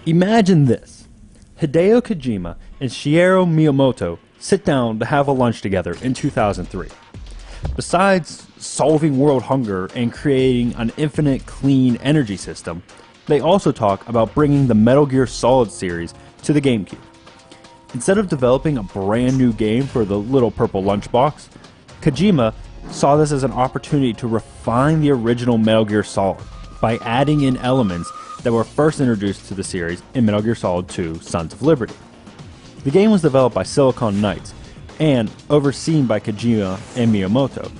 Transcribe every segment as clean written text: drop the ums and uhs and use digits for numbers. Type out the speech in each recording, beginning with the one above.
Imagine this. Hideo Kojima and Shigeru Miyamoto sit down to have a lunch together in 2003. Besides solving world hunger and creating an infinite clean energy system, they also talk about bringing the Metal Gear Solid series to the GameCube. Instead of developing a brand new game for the little purple lunchbox, Kojima saw this as an opportunity to refine the original Metal Gear Solid by adding in elements that were first introduced to the series in Metal Gear Solid 2: Sons of Liberty. The game was developed by Silicon Knights and overseen by Kojima and Miyamoto,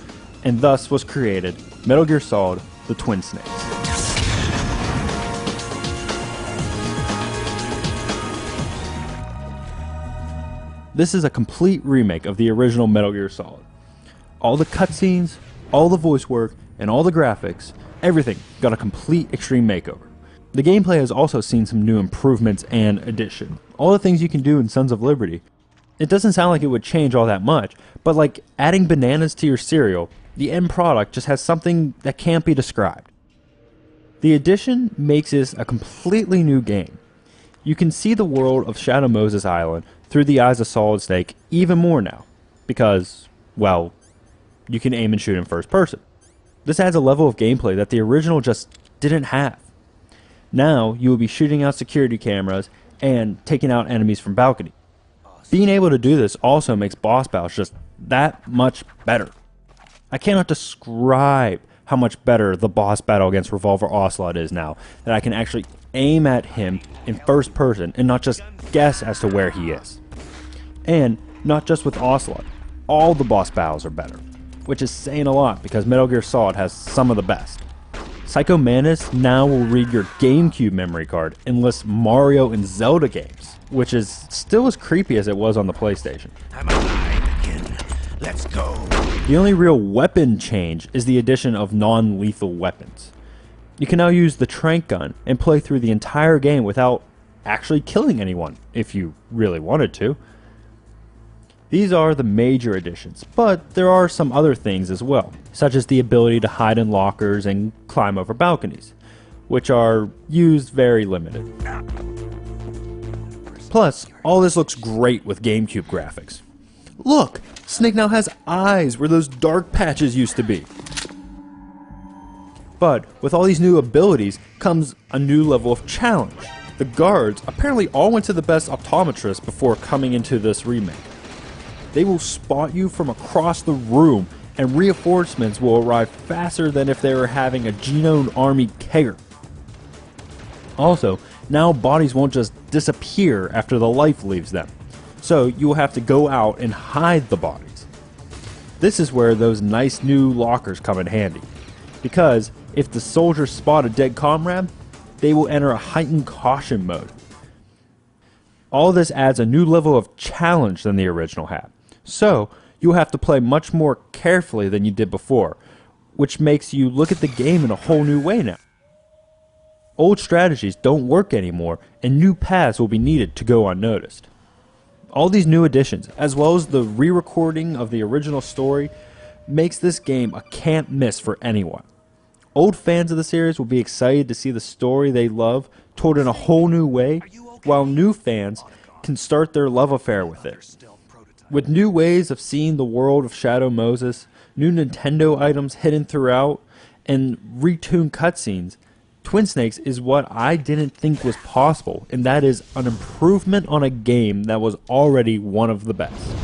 and thus was created Metal Gear Solid: The Twin Snakes. This is a complete remake of the original Metal Gear Solid. All the cutscenes, all the voice work, and all the graphics, everything got a complete extreme makeover. The gameplay has also seen some new improvements and addition. All the things you can do in Sons of Liberty. It doesn't sound like it would change all that much, but like adding bananas to your cereal, the end product just has something that can't be described. The addition makes this a completely new game. You can see the world of Shadow Moses Island through the eyes of Solid Snake even more now, because, well, you can aim and shoot in first person. This adds a level of gameplay that the original just didn't have. Now, you will be shooting out security cameras and taking out enemies from balcony. Being able to do this also makes boss battles just that much better. I cannot describe how much better the boss battle against Revolver Ocelot is now, that I can actually aim at him in first person and not just guess as to where he is. And not just with Ocelot, all the boss battles are better, which is saying a lot because Metal Gear Solid has some of the best. Psycho Mantis now will read your GameCube memory card and list Mario and Zelda games, which is still as creepy as it was on the PlayStation. I'm alive again. Let's go. The only real weapon change is the addition of non-lethal weapons. You can now use the trank gun and play through the entire game without actually killing anyone, if you really wanted to. These are the major additions, but there are some other things as well, such as the ability to hide in lockers and climb over balconies, which are used very limited. Plus, all this looks great with GameCube graphics. Look! Snake now has eyes where those dark patches used to be. But with all these new abilities comes a new level of challenge. The guards apparently all went to the best optometrist before coming into this remake. They will spot you from across the room, and reinforcements will arrive faster than if they were having a Genome Army kegger. Also, now bodies won't just disappear after the life leaves them, so you will have to go out and hide the bodies. This is where those nice new lockers come in handy, because if the soldiers spot a dead comrade, they will enter a heightened caution mode. All this adds a new level of challenge than the original had, so you'll have to play much more carefully than you did before, which makes you look at the game in a whole new way now. Old strategies don't work anymore, and new paths will be needed to go unnoticed. All these new additions, as well as the re-recording of the original story, makes this game a can't miss for anyone. Old fans of the series will be excited to see the story they love told in a whole new way, while new fans can start their love affair with it. With new ways of seeing the world of Shadow Moses, new Nintendo items hidden throughout, and retuned cutscenes, Twin Snakes is what I didn't think was possible, and that is an improvement on a game that was already one of the best.